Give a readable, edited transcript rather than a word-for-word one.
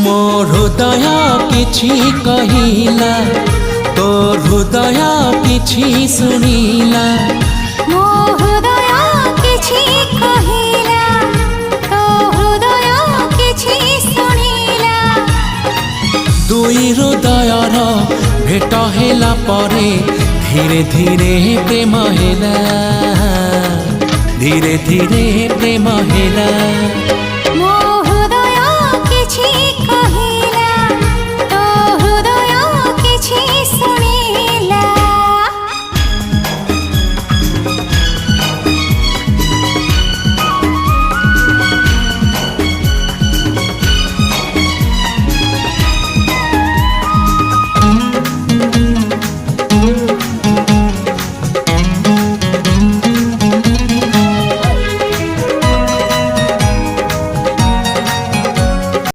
मो हृदय किछि कहिला तो हृदय किछि सुनिला। मो हृदय किछि कहिला तो हृदय किछि सुनिला। दुई हृदयर भेट हेला परे धीरे धीरे प्रेम हेला, धीरे धीरे प्रेम हेला।